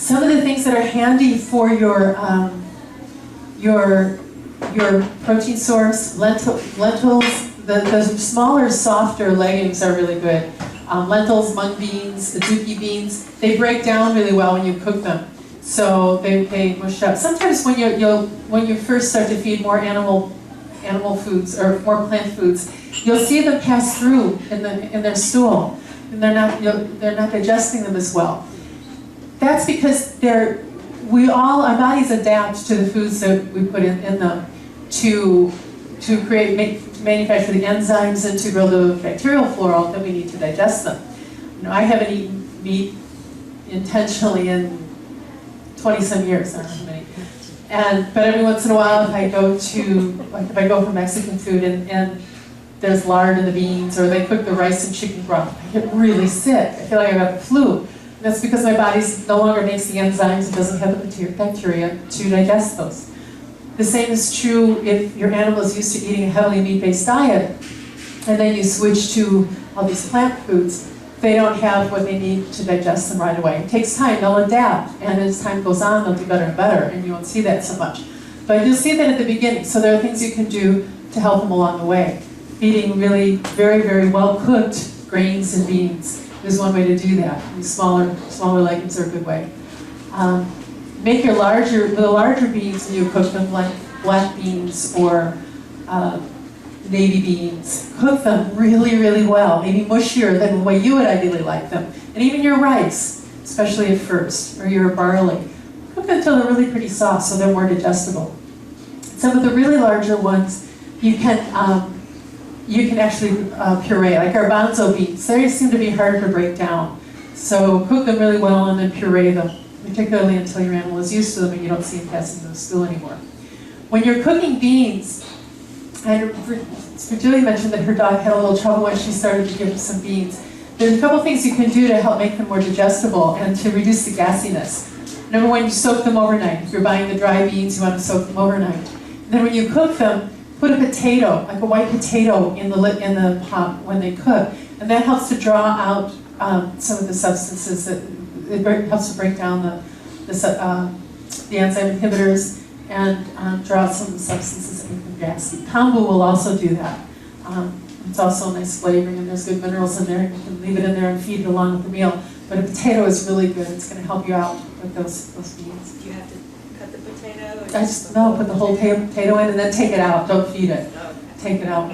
Some of the things that are handy for your protein source, lentils, the smaller, softer legumes are really good. Lentils, mung beans, azuki beans, they break down really well when you cook them. So they mush up. Sometimes when you first start to feed more animal foods or more plant foods, you'll see them pass through in their stool, and they're not digesting them as well. That's because our bodies adapt to the foods that we put in them to manufacture the enzymes and to grow the bacterial flora that we need to digest them. I haven't eaten meat intentionally in 20-some years, I don't know how many. But every once in a while, if I go for Mexican food and there's lard in the beans, or they cook the rice and chicken broth, I get really sick. I feel like I got the flu. That's because my body no longer makes the enzymes and doesn't have the bacteria to digest those. The same is true if your animal is used to eating a heavily meat-based diet, and then you switch to all these plant foods. They don't have what they need to digest them right away. It takes time, they'll adapt, and as time goes on, they'll do better and better, and you won't see that so much. But you'll see that at the beginning, so there are things you can do to help them along the way. Eating really very, very well-cooked grains and beans is one way to do that. These smaller legumes are a good way. Make the larger beans when you cook them, like black beans or navy beans. Cook them really, really well, maybe mushier than the way you would ideally like them. And even your rice, especially at first, or your barley. Cook them until they're really pretty soft so they're more digestible. Some of the really larger ones, you can actually puree, like garbanzo beans. They seem to be harder to break down. So cook them really well and then puree them, particularly until your animal is used to them and you don't see them passing through the stool anymore. When you're cooking beans, and Julie mentioned that her dog had a little trouble when she started to give him some beans. There's a couple things you can do to help make them more digestible and to reduce the gassiness. Number one, you soak them overnight. If you're buying the dry beans, you want to soak them overnight. And then when you cook them, put a potato, like a white potato, in the pot when they cook, and that helps to draw out some of the substances helps to break down the enzyme inhibitors and draw out some of the substances that make them gassy. Kombu will also do that. It's also a nice flavoring, and there's good minerals in there. You can leave it in there and feed it along with the meal. But a potato is really good. It's going to help you out with those beans. Do you have to cut the potato? No, put the whole potato in and then take it out. Don't feed it. Okay. Take it out.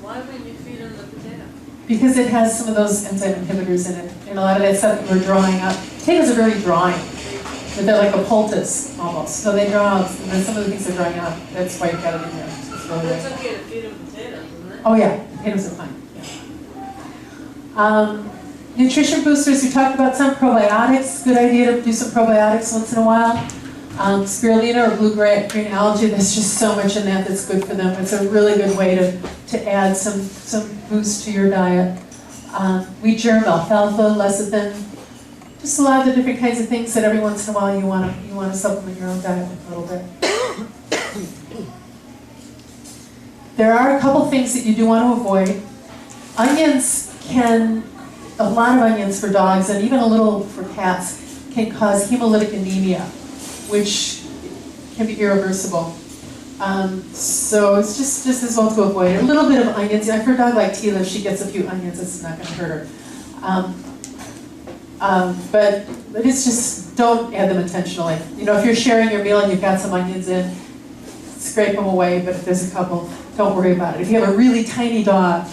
Why wouldn't you feed them the potato? Because it has some of those enzyme inhibitors in it. And a lot of that stuff that we're drawing out. Potatoes are very drawing. But they're like a poultice, almost. So they draw out, and then some of the things they're drawing out, that's why you've got it in there. But it's okay to feed them potatoes, isn't it? Oh yeah, potatoes are fine. Yeah. Nutrition boosters, we talked about some probiotics. Good idea to do some probiotics once in a while. Spirulina or blue-green algae, there's just so much in that that's good for them. It's a really good way to add some boost to your diet. Wheat germ, alfalfa, lecithin, just a lot of the different kinds of things that every once in a while you want to supplement your own diet with a little bit. There are a couple things that you do want to avoid. Onions a lot of onions for dogs and even a little for cats can cause hemolytic anemia, which can be irreversible. So it's just as well to avoid it. A little bit of onions. For a dog like Tila, if she gets a few onions, it's not going to hurt her. But it's just, don't add them intentionally. If you're sharing your meal and you've got some onions in, scrape them away, but if there's a couple, don't worry about it. If you have a really tiny dog,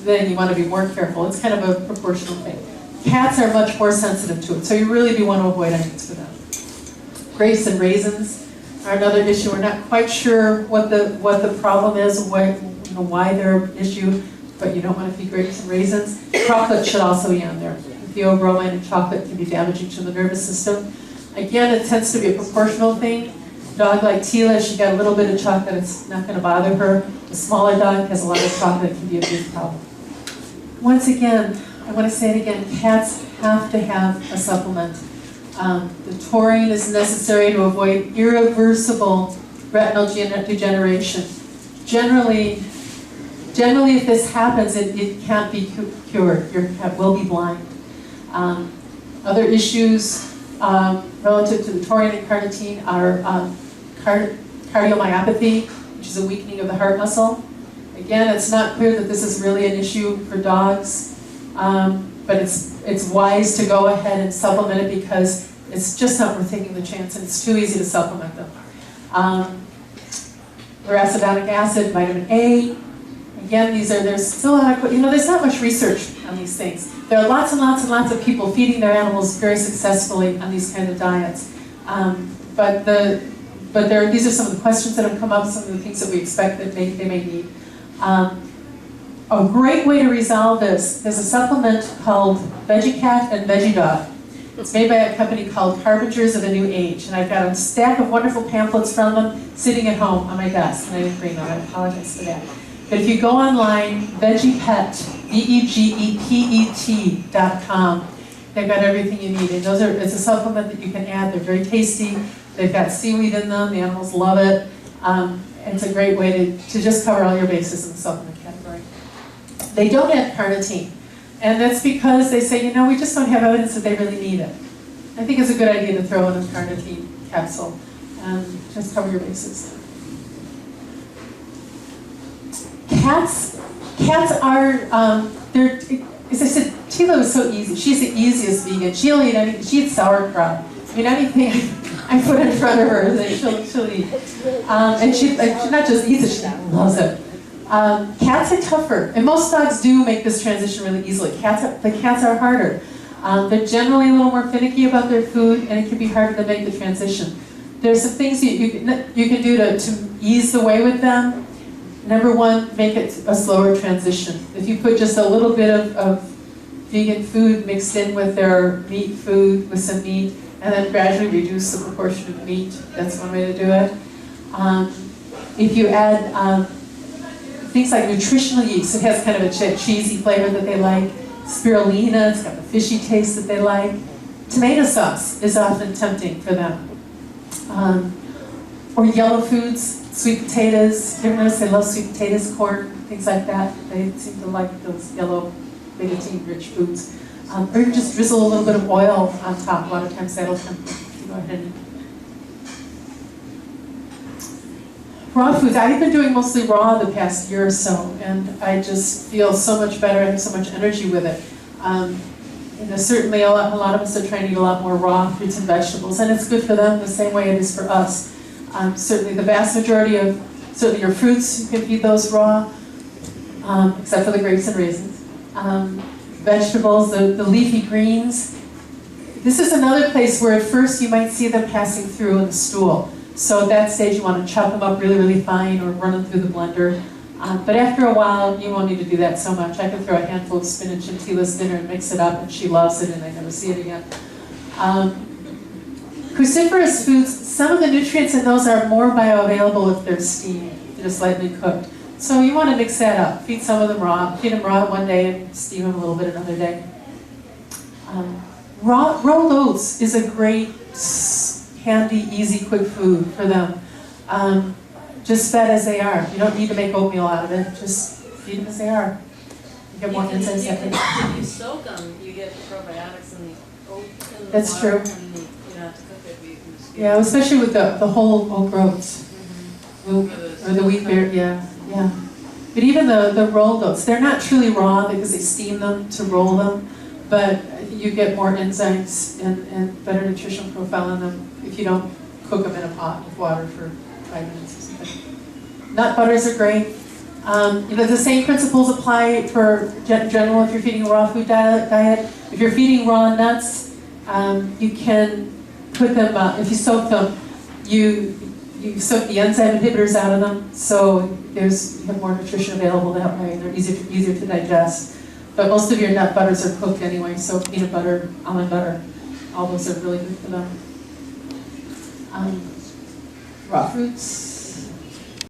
then you want to be more careful. It's kind of a proportional thing. Cats are much more sensitive to it, so you really do want to avoid onions for them. Grapes and raisins are another issue. We're not quite sure what the problem is, why they're an issue, but you don't want to feed grapes and raisins. Chocolate should also be on there. Theobromine in chocolate can be damaging to the nervous system. Again, it tends to be a proportional thing. A dog like Tila, she got a little bit of chocolate, it's not going to bother her. A smaller dog has a lot of chocolate, it can be a big problem. Once again, I want to say it again, cats have to have a supplement. The taurine is necessary to avoid irreversible retinal degeneration. Generally, if this happens, it can't be cured. Your cat will be blind. Other issues relative to the taurine and carnitine are cardiomyopathy, which is a weakening of the heart muscle. Again, it's not clear that this is really an issue for dogs, but it's wise to go ahead and supplement it because it's just not worth taking the chance, and it's too easy to supplement them. Arachidonic acid, vitamin A. Again, there's still there's not much research on these things. There are lots and lots and lots of people feeding their animals very successfully on these kind of diets. These are some of the questions that have come up, some of the things that we expect that they may need. A great way to resolve this, there's a supplement called VeggieCat and VeggieDog. It's made by a company called Harbingers of a New Age, and I've got a stack of wonderful pamphlets from them sitting at home on my desk, and I didn't bring them, I apologize for that. But if you go online, VeggiePet, VeggiePet.com, they've got everything you need. And it's a supplement that you can add. They're very tasty. They've got seaweed in them. The animals love it. It's a great way to just cover all your bases in the supplement category. They don't add carnitine. And that's because they say, we just don't have evidence that they really need it. I think it's a good idea to throw in a carnitine capsule and just cover your bases. Cats are, as I said, Tila was so easy. She's the easiest vegan. She'll eat anything. She eats sauerkraut. Anything I put in front of her, she'll eat. And she not just eats it, she loves it. Cats are tougher, and most dogs do make this transition really easily. The cats are harder. They're generally a little more finicky about their food, and it can be harder to make the transition. There's some things you can do to ease the way with them. Number one, make it a slower transition. If you put just a little bit of vegan food mixed in with their meat food, with some meat, and then gradually reduce the proportion of meat, that's one way to do it. If you add things like nutritional yeast, it has kind of a cheesy flavor that they like. Spirulina, it's got the fishy taste that they like. Tomato sauce is often tempting for them. Or yellow foods, sweet potatoes. You ever notice they love sweet potatoes, corn, things like that? They seem to like those yellow, beta-rich foods. Or you can just drizzle a little bit of oil on top. A lot of times that'll tempt them to go ahead and raw foods. I've been doing mostly raw the past year or so, and I just feel so much better. I have so much energy with it. Certainly a lot of us are trying to eat a lot more raw fruits and vegetables, and it's good for them the same way it is for us. Certainly the vast majority of, certainly your fruits, you can feed those raw, except for the grapes and raisins. Vegetables, the leafy greens. This is another place where at first you might see them passing through in the stool. So at that stage you want to chop them up really, really fine or run them through the blender. But after a while, you won't need to do that so much. I can throw a handful of spinach in Tila's dinner and mix it up, and she loves it, and I never see it again. Cruciferous foods, some of the nutrients in those are more bioavailable if they're steamed, if they're slightly cooked. So you want to mix that up. Feed some of them raw. Feed them raw one day and steam them a little bit another day. Rolled oats is a great, handy, easy, quick food for them. Just fed as they are. You don't need to make oatmeal out of it. Just feed them as they are. You get more enzymes that way. If you soak them, you get the probiotics in the oat in the That's water, true. and you don't have to cook it. But you can just Yeah, especially with the whole oat groats. Or the wheat beer, yeah. But even the rolled oats, they're not truly raw because they steam them to roll them, but you get more enzymes and better nutritional profile in them if you don't cook them in a pot with water for 5 minutes or something. Nut butters are great. The same principles apply for general if you're feeding a raw food diet. If you're feeding raw nuts, you can put them, if you soak them, you soak the enzyme inhibitors out of them, so you have more nutrition available that way, and they're easier to digest. But most of your nut butters are cooked anyway, so peanut butter, almond butter, all those are really good for them. Raw fruits.